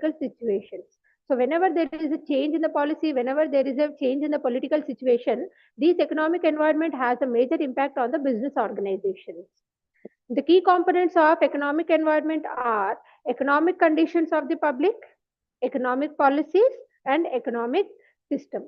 political situations. So whenever there is a change in the policy, whenever there is a change in the political situation, this economic environment has a major impact on the business organizations. The key components of economic environment are economic conditions of the public, economic policies, and economic system.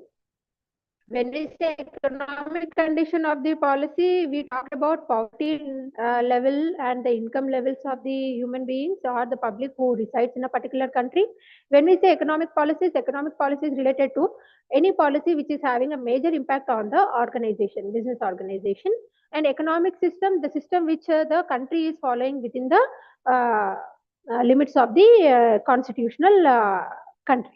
When we say economic condition of the policy, we talk about poverty level and the income levels of the human beings or the public who resides in a particular country. When we say economic policies related to any policy which is having a major impact on the organization, business organization, and economic system, the system which the country is following within the limits of the constitutional country.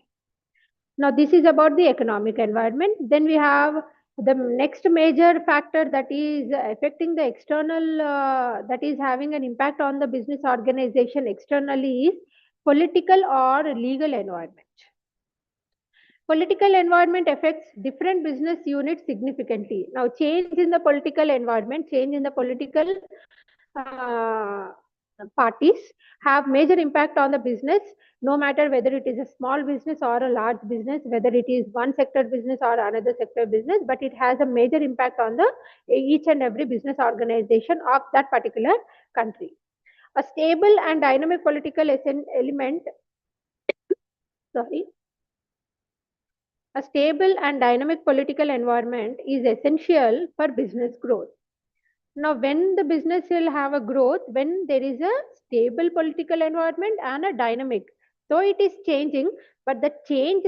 Now, this is about the economic environment. Then we have the next major factor that is affecting the external, that is having an impact on the business organization externally is political or legal environment. Political environment affects different business units significantly. Now, change in the political environment, change in the political uh, parties have major impact on the business, no matter whether it is a small business or a large business, whether it is one sector business or another sector business, but it has a major impact on the each and every business organization of that particular country. A stable and dynamic political element, sorry, a stable and dynamic political environment is essential for business growth. Now, when the business will have a growth, when there is a stable political environment and a dynamic, so it is changing, but the change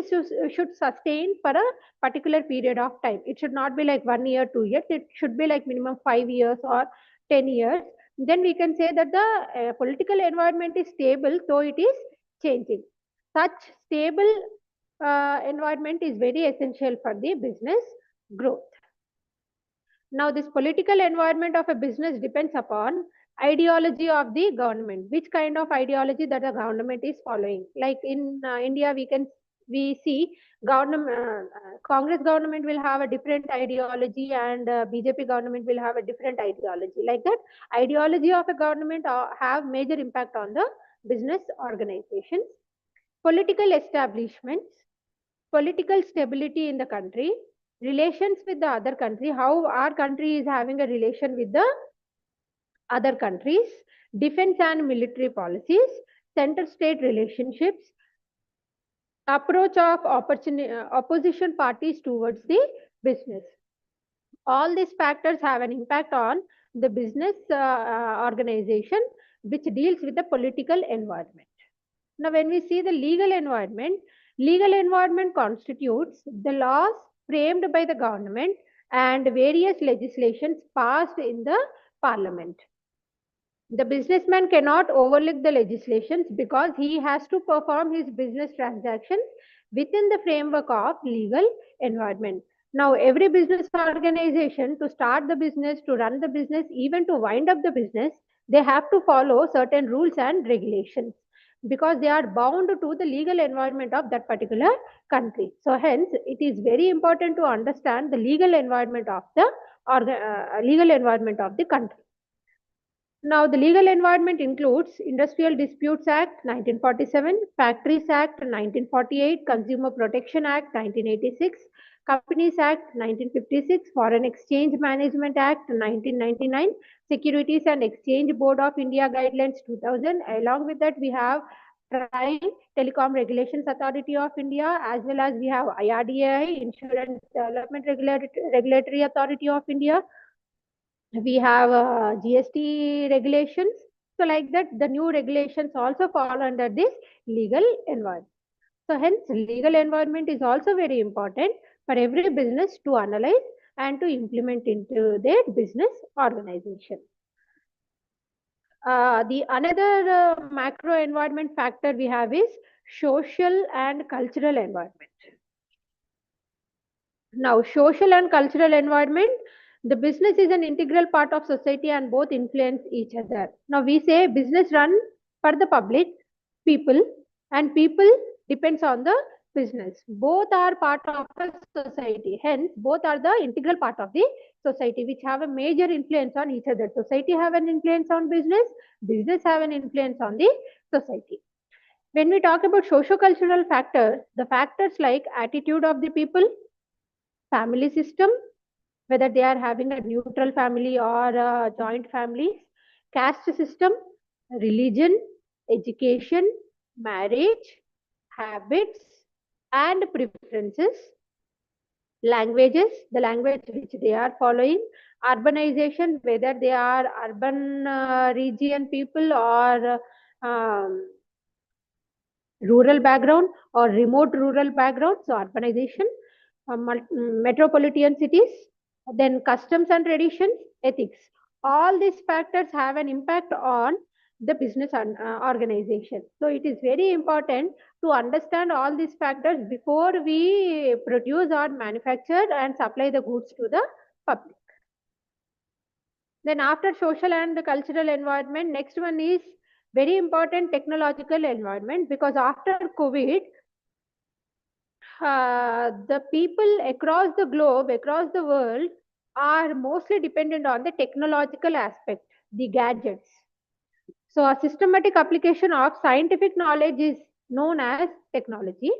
should sustain for a particular period of time. It should not be like 1 year, 2 years. It should be like minimum 5 years or 10 years. Then we can say that the political environment is stable, so it is changing. Such stable environment is very essential for the business growth. Now, this political environment of a business depends upon ideology of the government, which kind of ideology that the government is following. Like in India, we see government, Congress government will have a different ideology, and BJP government will have a different ideology. Like that, ideology of a government have major impact on the business organizations. Political establishments, political stability in the country, relations with the other country, how our country is having a relation with the other countries, defense and military policies, center-state relationships, approach of opposition parties towards the business. All these factors have an impact on the business organization, which deals with the political environment. Now, when we see the legal environment constitutes the laws framed by the government and various legislations passed in the parliament. The businessman cannot overlook the legislations because he has to perform his business transactions within the framework of legal environment. Now, every business organization, to start the business, to run the business, even to wind up the business, they have to follow certain rules and regulations because they are bound to the legal environment of that particular country. So hence, it is very important to understand the legal environment of the country. Now, the legal environment includes Industrial Disputes Act 1947, Factories Act 1948, Consumer Protection Act 1986, Companies Act 1956, Foreign Exchange Management Act 1999, Securities and Exchange Board of India Guidelines 2000. Along with that, we have Telecom Regulations Authority of India, as well as we have IRDAI, Insurance Development Regulatory Authority of India. We have GST regulations. So like that, the new regulations also fall under this legal environment. So hence, legal environment is also very important for every business to analyze and to implement into their business organization. The another macro environment factor we have is social and cultural environment. Now, social and cultural environment, the business is an integral part of society and both influence each other. Now, we say business run for the public, people, and people depends on the business. Both are part of a society. Hence, both are the integral part of the society, which have a major influence on each other. Society have an influence on business, business have an influence on the society. When we talk about socio-cultural factors, the factors like attitude of the people, family system, whether they are having a neutral family or joint families, caste system, religion, education, marriage, habits, and preferences, languages, the language which they are following, urbanization, whether they are urban region people or rural background or remote rural background, so urbanization, metropolitan cities, then customs and traditions, ethics. All these factors have an impact on the business organization. So it is very important to understand all these factors before we produce or manufacture and supply the goods to the public. Then after social and the cultural environment, next one is very important technological environment, because after COVID, the people across the globe, across the world, are mostly dependent on the technological aspect, the gadgets. So, a systematic application of scientific knowledge is known as technology.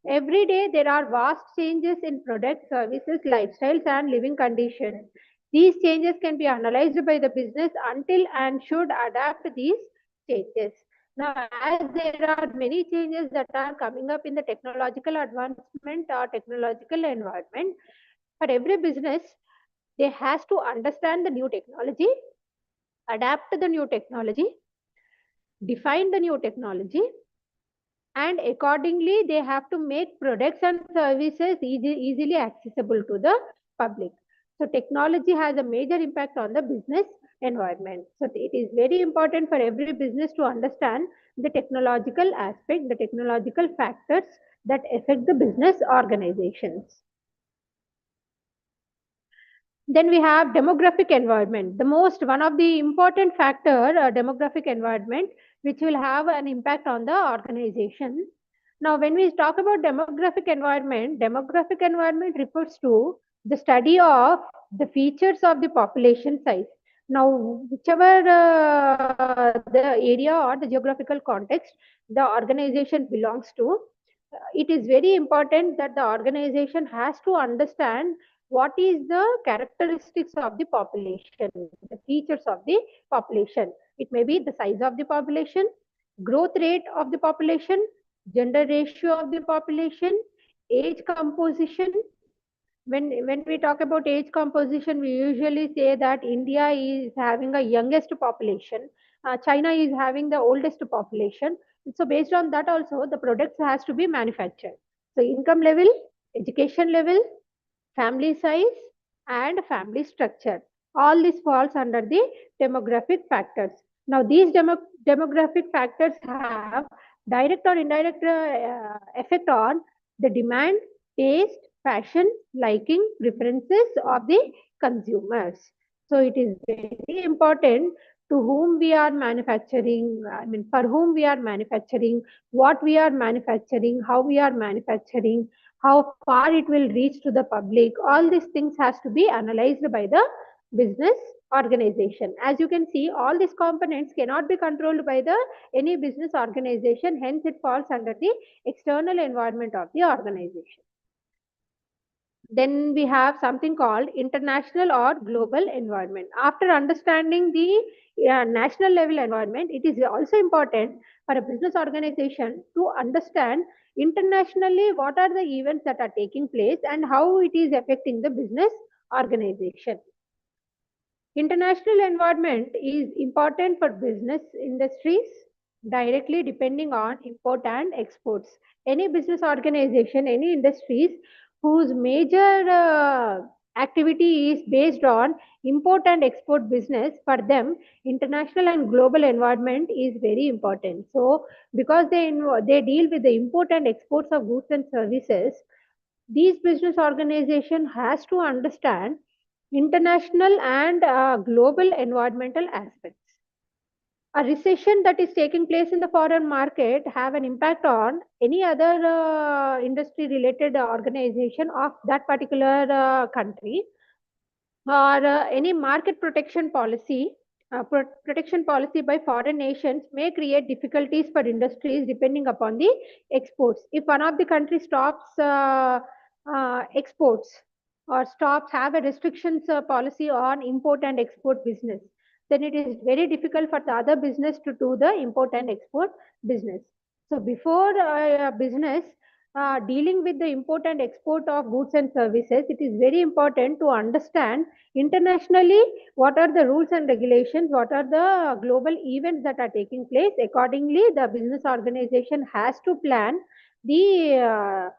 Every day, there are vast changes in products, services, lifestyles, and living conditions. These changes can be analyzed by the business until and should adapt these changes. Now, as there are many changes that are coming up in the technological advancement or technological environment, for every business, they has to understand the new technology, adapt to the new technology, define the new technology, and accordingly they have to make products and services easily accessible to the public. So technology has a major impact on the business environment. So it is very important for every business to understand the technological aspect, the technological factors that affect the business organizations. Then we have demographic environment. The most one of the important factor, demographic environment, which will have an impact on the organization. Now, when we talk about demographic environment refers to the study of the features of the population size. Now, whichever the area or the geographical context the organization belongs to, it is very important that the organization has to understand what is the characteristics of the population, the features of the population. It may be the size of the population, growth rate of the population, gender ratio of the population, age composition. When we talk about age composition, we usually say that India is having a youngest population, China is having the oldest population. So based on that also, the products has to be manufactured. So income level, education level, family size, and family structure. All this falls under the demographic factors. Now, these demographic factors have direct or indirect effect on the demand, taste, fashion, liking, preferences of the consumers. So, it is very important to whom we are manufacturing, I mean, for whom we are manufacturing, what we are manufacturing, how we are manufacturing, how far it will reach to the public. All these things has to be analyzed by the business organization. As you can see, all these components cannot be controlled by the any business organization, hence it falls under the external environment of the organization. Then we have something called international or global environment. After understanding the national level environment, it is also important for a business organization to understand internationally what are the events that are taking place and how it is affecting the business organization. International environment is important for business industries directly depending on import and exports. Any business organization, any industries whose major activity is based on import and export business, for them, international and global environment is very important. So, because they deal with the import and exports of goods and services, these business organization has to understand international and global environmental aspects. A recession that is taking place in the foreign market have an impact on any other industry related organization of that particular country, or any market protection policy protection policy by foreign nations may create difficulties for industries depending upon the exports. If one of the countries stops exports or stops have a restrictions policy on import and export business, then it is very difficult for the other business to do the import and export business. So before a business dealing with the import and export of goods and services, it is very important to understand internationally what are the rules and regulations, what are the global events that are taking place. Accordingly, the business organization has to plan the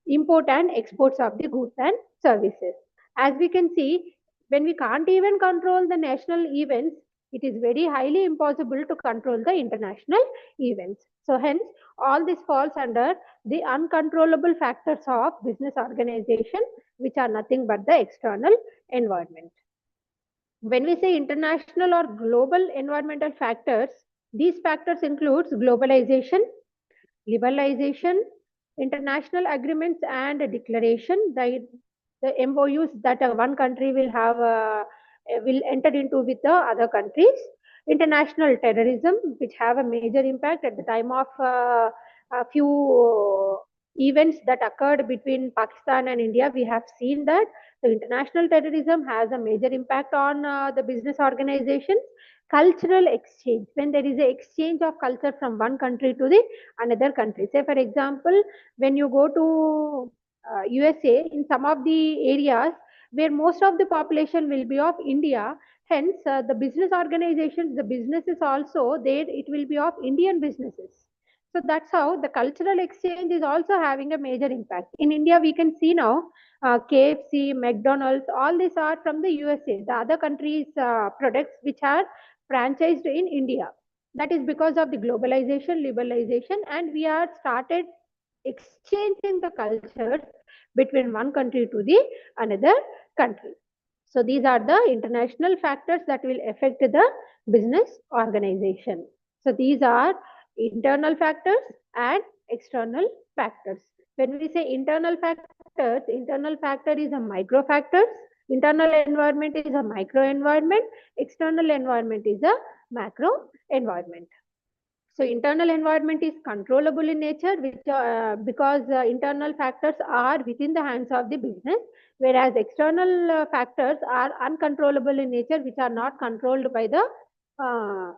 import and exports of the goods and services. As we can see, when we can't even control the national events, it is very highly impossible to control the international events. So hence, all this falls under the uncontrollable factors of business organization, which are nothing but the external environment. When we say international or global environmental factors, these factors includes globalization, liberalization, international agreements and declaration, the MOUs that one country will enter into with the other countries, international terrorism, which have a major impact at the time of a few events that occurred between Pakistan and India. We have seen that the international terrorism has a major impact on the business organizations. Cultural exchange, when there is an exchange of culture from one country to the another country. Say, for example, when you go to USA, in some of the areas where most of the population will be of India, hence the business organizations, the businesses also there, it will be of Indian businesses. So that's how the cultural exchange is also having a major impact. In India, we can see now KFC, McDonald's, all these are from the USA. The other countries' products which are franchised in India. That is because of the globalization, liberalization, and we are started exchanging the cultures between one country to the another country. So these are the international factors that will affect the business organization. So these are internal factors and external factors. When we say internal factors, internal factor is a micro factors, internal environment is a micro environment, external environment is a macro environment. So internal environment is controllable in nature, which because internal factors are within the hands of the business, whereas external factors are uncontrollable in nature, which are not controlled by the uh,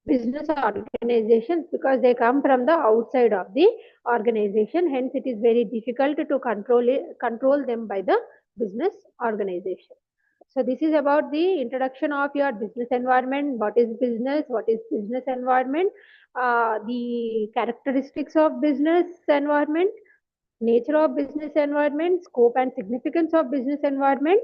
business organizations because they come from the outside of the organization. Hence, it is very difficult to control them by the business organization. So this is about the introduction of your business environment. What is business? What is business environment? The characteristics of business environment, nature of business environment, scope and significance of business environment,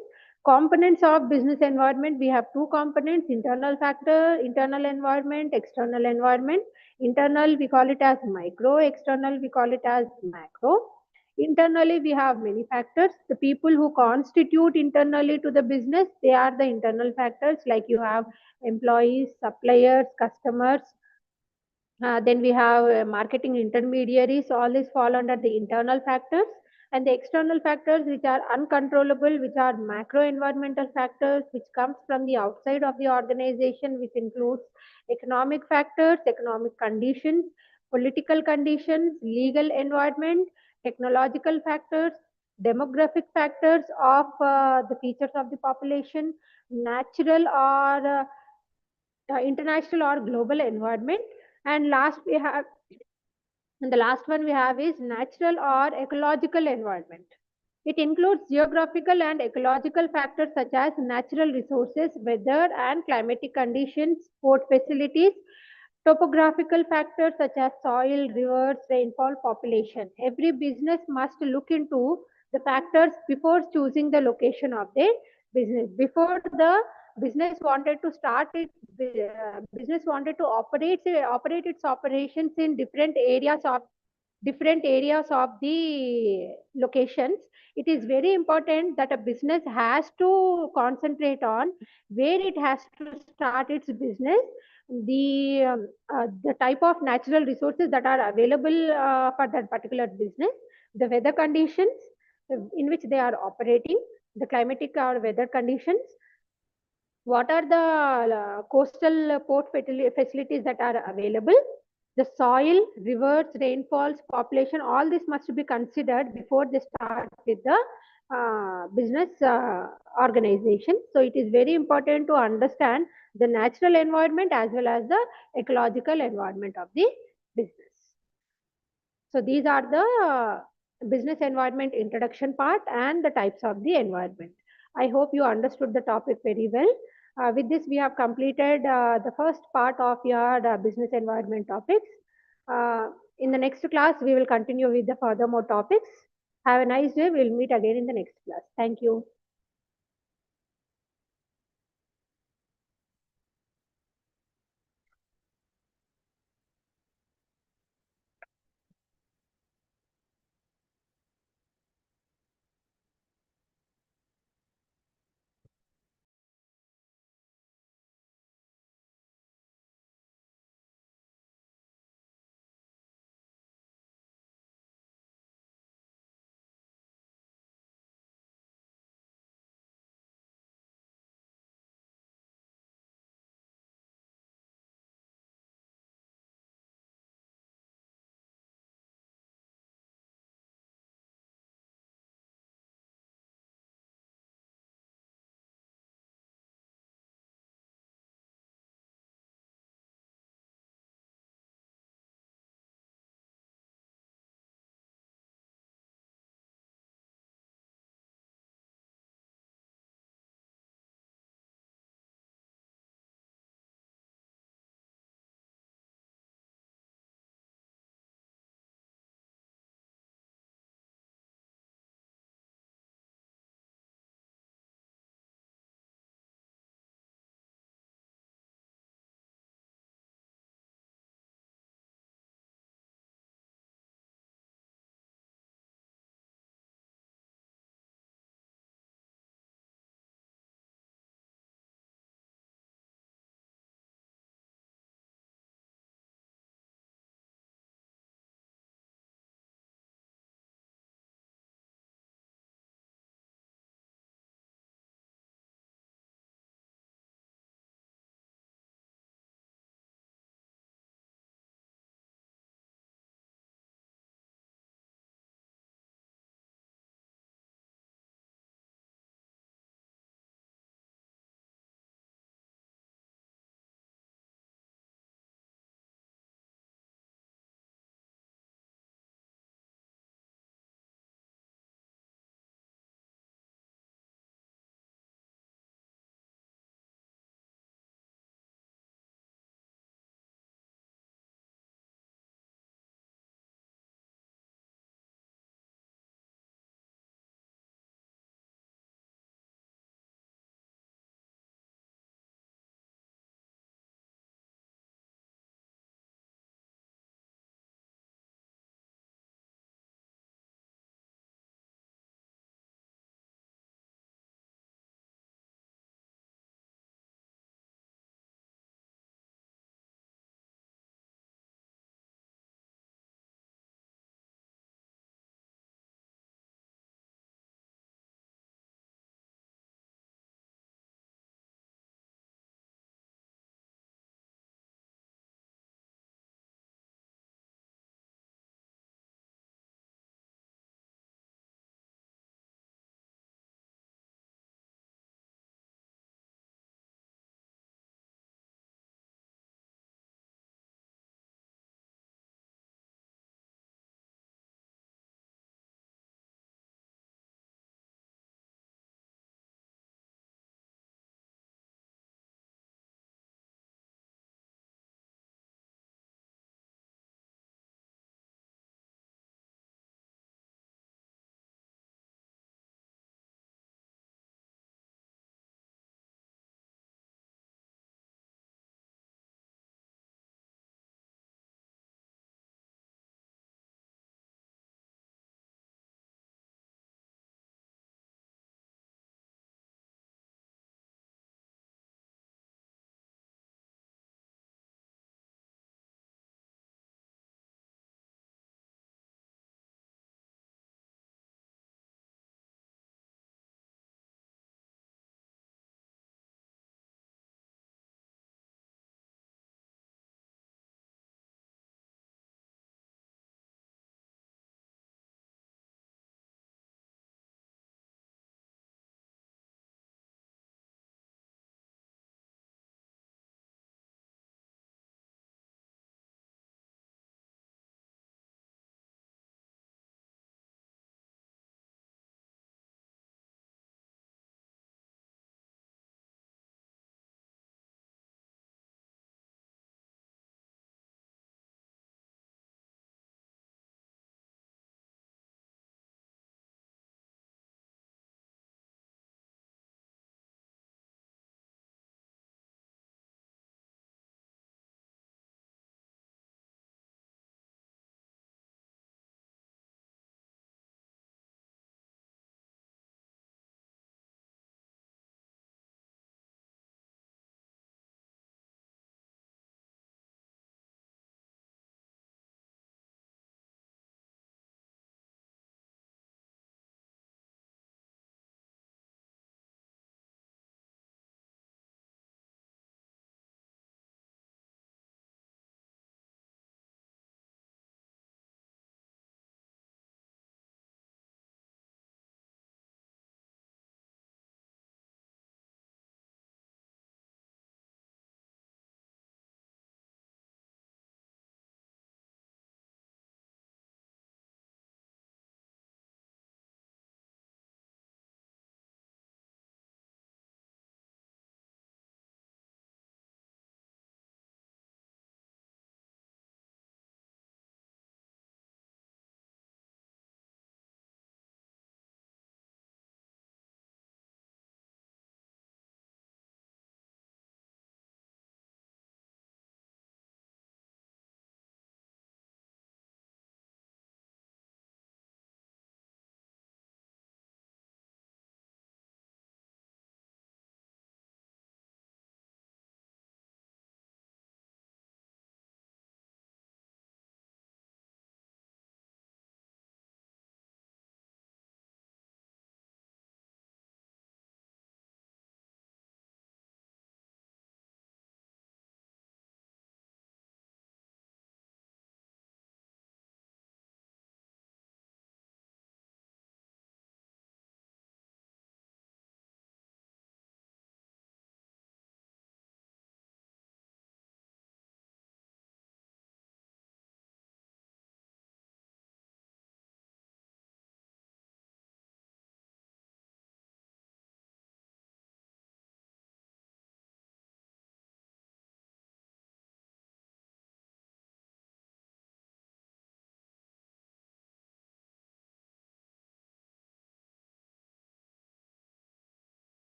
components of business environment. We have two components: internal factor, internal environment, external environment. Internal, we call it as micro; external, we call it as macro. Internally, we have many factors. The people who constitute internally to the business, they are the internal factors, like you have employees, suppliers, customers. Then we have marketing intermediaries. All these fall under the internal factors. And the external factors, which are uncontrollable, which are macro environmental factors, which comes from the outside of the organization, which includes economic factors, economic conditions, political conditions, legal environment, technological factors, demographic factors of the features of the population, natural or international or global environment. And the last one we have is natural or ecological environment. It includes geographical and ecological factors such as natural resources, weather and climatic conditions, port facilities, topographical factors such as soil, rivers, rainfall, population. Every business must look into the factors before choosing the location of their business. Before the business wanted to start its business wanted to operate its operations in different areas of the locations, it is very important that a business has to concentrate on where it has to start its business, the type of natural resources that are available for that particular business, the weather conditions in which they are operating, the climatic or weather conditions, What are the coastal port facilities that are available? The soil, rivers, rainfalls, population, all this must be considered before they start with the business organization. So it is very important to understand the natural environment as well as the ecological environment of the business. So these are the business environment introduction part and the types of the environment. I hope you understood the topic very well. With this, we have completed the first part of your business environment topics. In the next class, we will continue with the further more topics. Have a nice day. We'll meet again in the next class. Thank you.